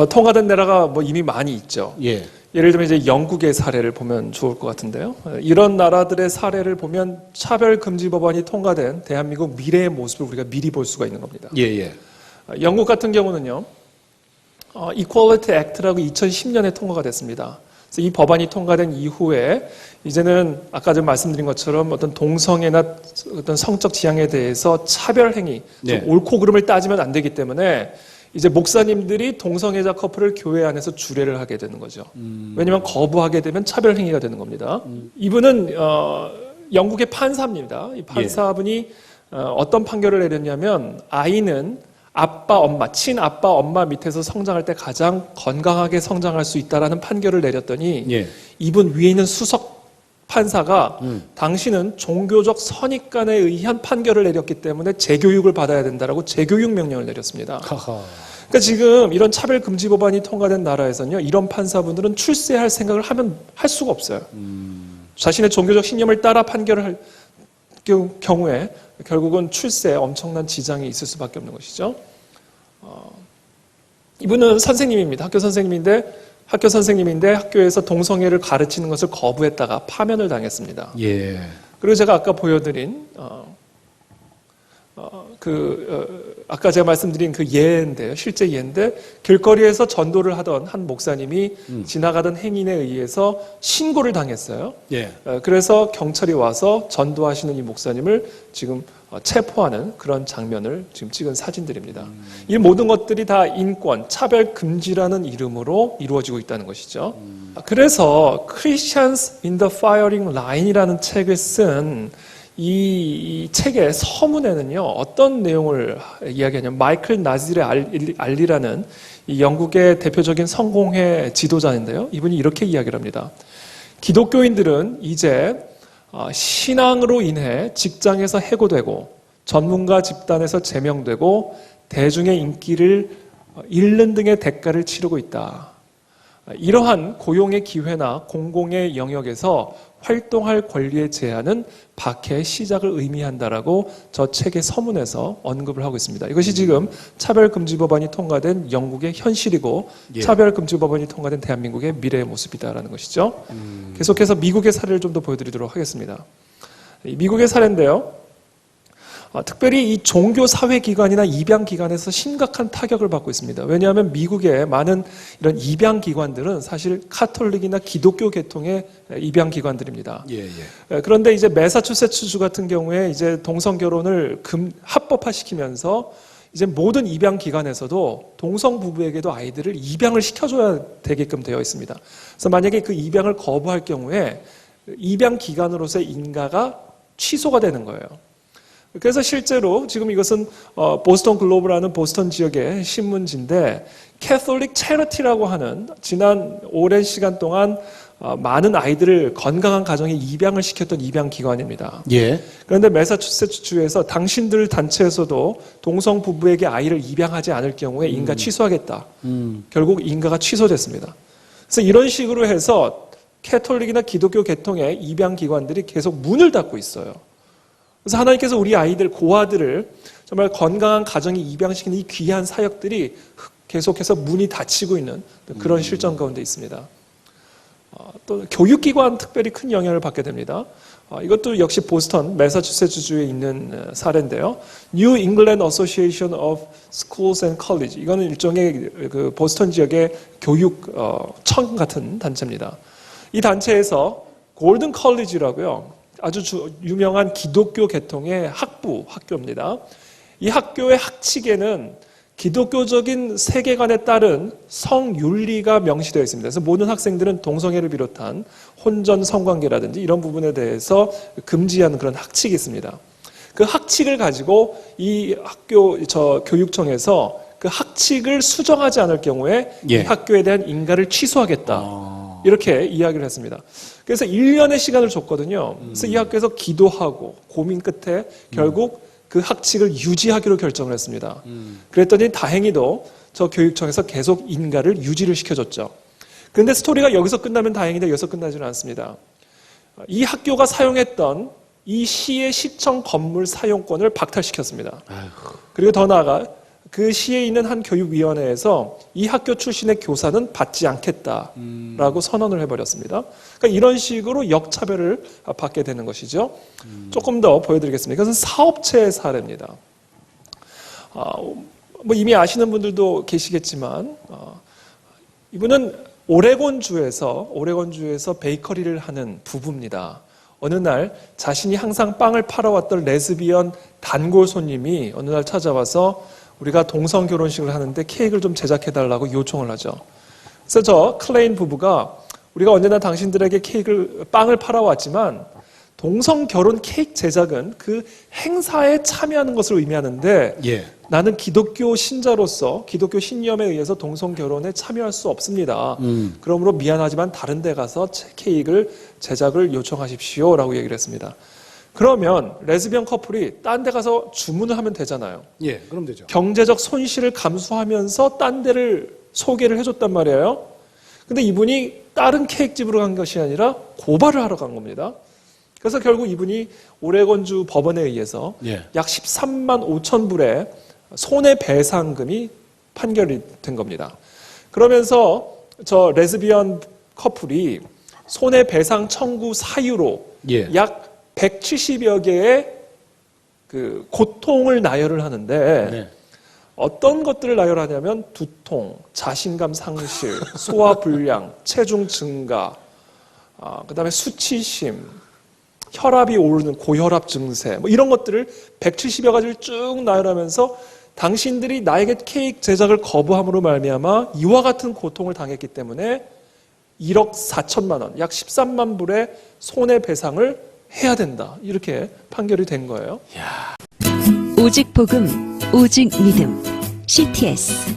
통과된 나라가 뭐 이미 많이 있죠. 예. 예를 들면 이제 영국의 사례를 보면 좋을 것 같은데요. 이런 나라들의 사례를 보면 차별금지 법안이 통과된 대한민국 미래의 모습을 우리가 미리 볼 수가 있는 겁니다. 예, 예. 영국 같은 경우는요, Equality Act라고 2010년에 통과가 됐습니다. 그래서 이 법안이 통과된 이후에 이제는 아까 좀 말씀드린 것처럼 어떤 동성애나 어떤 성적 지향에 대해서 차별 행위, 네. 옳고 그름을 따지면 안 되기 때문에 이제 목사님들이 동성애자 커플을 교회 안에서 주례를 하게 되는 거죠. 왜냐하면 거부하게 되면 차별 행위가 되는 겁니다. 이분은 영국의 판사입니다. 이 판사분이 어떤 판결을 내렸냐면 아이는 아빠, 엄마, 친아빠, 엄마 밑에서 성장할 때 가장 건강하게 성장할 수 있다라는 판결을 내렸더니 예. 이분 위에 있는 수석 판사가 당신은 종교적 선입관에 의한 판결을 내렸기 때문에 재교육을 받아야 된다라고 재교육 명령을 내렸습니다. 그러니까 지금 이런 차별금지 법안이 통과된 나라에서는요, 이런 판사분들은 출세할 생각을 할 수가 없어요. 자신의 종교적 신념을 따라 판결을 할 경우에 결국은 출세에 엄청난 지장이 있을 수밖에 없는 것이죠. 이분은 선생님입니다. 학교 선생님인데 학교에서 동성애를 가르치는 것을 거부했다가 파면을 당했습니다. 예. 그리고 제가 아까 보여드린 아까 제가 말씀드린 그 예인데요. 실제 예인데 길거리에서 전도를 하던 한 목사님이 지나가던 행인에 의해서 신고를 당했어요. 예. 그래서 경찰이 와서 전도하시는 이 목사님을 지금 체포하는 그런 장면을 지금 찍은 사진들입니다. 이 모든 것들이 다 인권, 차별 금지라는 이름으로 이루어지고 있다는 것이죠. 그래서 Christians in the Firing Line이라는 책을 쓴 이 책의 서문에는요, 어떤 내용을 이야기하냐면, 마이클 나지르 알리라는 이 영국의 대표적인 성공회 지도자인데요. 이분이 이렇게 이야기를 합니다. 기독교인들은 이제 신앙으로 인해 직장에서 해고되고, 전문가 집단에서 제명되고, 대중의 인기를 잃는 등의 대가를 치르고 있다. 이러한 고용의 기회나 공공의 영역에서 활동할 권리의 제한은 박해의 시작을 의미한다라고 저 책의 서문에서 언급을 하고 있습니다. 이것이 지금 차별금지 법안이 통과된 영국의 현실이고 예. 차별금지 법안이 통과된 대한민국의 미래의 모습이다라는 것이죠. 계속해서 미국의 사례를 좀 더 보여드리도록 하겠습니다. 미국의 사례인데요. 특별히 이 종교 사회기관이나 입양기관에서 심각한 타격을 받고 있습니다. 왜냐하면 미국의 많은 이런 입양기관들은 사실 카톨릭이나 기독교 계통의 입양기관들입니다. 예, 예. 그런데 이제 매사추세츠주 같은 경우에 이제 동성결혼을 합법화시키면서 이제 모든 입양기관에서도 동성 부부에게도 아이들을 입양을 시켜줘야 되게끔 되어 있습니다. 그래서 만약에 그 입양을 거부할 경우에 입양기관으로서의 인가가 취소가 되는 거예요. 그래서 실제로 지금 이것은 보스턴 글로브라는 보스턴 지역의 신문지인데 캐톨릭 체리티라고 하는 지난 오랜 시간 동안 많은 아이들을 건강한 가정에 입양을 시켰던 입양기관입니다. 예. 그런데 매사추세츠주에서 당신들 단체에서도 동성 부부에게 아이를 입양하지 않을 경우에 인가 취소하겠다. 결국 인가가 취소됐습니다. 그래서 이런 식으로 해서 캐톨릭이나 기독교 계통의 입양기관들이 계속 문을 닫고 있어요. 그래서 하나님께서 우리 아이들, 고아들을 정말 건강한 가정에 입양시키는 이 귀한 사역들이 계속해서 문이 닫히고 있는 그런 실정 가운데 있습니다. 또 교육기관 특별히 큰 영향을 받게 됩니다. 이것도 역시 보스턴, 매사추세츠주에 있는 사례인데요. New England Association of Schools and College. 이거는 일종의 그 보스턴 지역의 교육청 같은 단체입니다. 이 단체에서 골든 컬리지라고요. 아주 유명한 기독교 계통의 학교입니다. 이 학교의 학칙에는 기독교적인 세계관에 따른 성윤리가 명시되어 있습니다. 그래서 모든 학생들은 동성애를 비롯한 혼전 성관계라든지 이런 부분에 대해서 금지하는 그런 학칙이 있습니다. 그 학칙을 가지고 이 교육청에서 그 학칙을 수정하지 않을 경우에 이 학교에 대한 인가를 취소하겠다. 이렇게 이야기를 했습니다. 그래서 1년의 시간을 줬거든요. 그래서 이 학교에서 기도하고 고민 끝에 결국 그 학칙을 유지하기로 결정을 했습니다. 그랬더니 다행히도 저 교육청에서 계속 인가를 유지를 시켜줬죠. 그런데 스토리가 여기서 끝나면 다행인데 여기서 끝나지는 않습니다. 이 학교가 사용했던 이 시의 시청 건물 사용권을 박탈시켰습니다. 그리고 더 나아가 그 시에 있는 한 교육위원회에서 이 학교 출신의 교사는 받지 않겠다라고 선언을 해버렸습니다. 그러니까 이런 식으로 역차별을 받게 되는 것이죠. 조금 더 보여드리겠습니다. 이것은 사업체의 사례입니다. 뭐 이미 아시는 분들도 계시겠지만 이분은 오레곤주에서 베이커리를 하는 부부입니다. 어느 날 자신이 항상 빵을 팔아왔던 레즈비언 단골 손님이 어느 날 찾아와서 우리가 동성 결혼식을 하는데 케이크를 좀 제작해달라고 요청을 하죠. 그래서 저 클레인 부부가 우리가 언제나 당신들에게 빵을 팔아왔지만 동성 결혼 케이크 제작은 그 행사에 참여하는 것을 의미하는데 예. 나는 기독교 신자로서 기독교 신념에 의해서 동성 결혼에 참여할 수 없습니다. 그러므로 미안하지만 다른 데 가서 케이크를 제작을 요청하십시오라고 얘기를 했습니다. 그러면 레즈비언 커플이 딴 데 가서 주문을 하면 되잖아요. 예, 그럼 되죠. 경제적 손실을 감수하면서 딴 데를 소개를 해줬단 말이에요. 근데 이분이 다른 케이크 집으로 간 것이 아니라 고발을 하러 간 겁니다. 그래서 결국 이분이 오레곤주 법원에 의해서 예. 약 13만 5천 불의 손해배상금이 판결이 된 겁니다. 그러면서 저 레즈비언 커플이 손해배상 청구 사유로 예. 약 170여 개의 그 고통을 나열을 하는데 네. 어떤 것들을 나열하냐면 두통, 자신감 상실, 소화불량, 체중 증가, 그다음에 수치심, 혈압이 오르는 고혈압 증세, 뭐 이런 것들을 170여 가지를 쭉 나열하면서 당신들이 나에게 케이크 제작을 거부함으로 말미암아 이와 같은 고통을 당했기 때문에 1억 4천만 원, 약 13만 불의 손해배상을 해야 된다. 이렇게 판결이 된 거예요. 오직 복음, 오직 믿음. CTS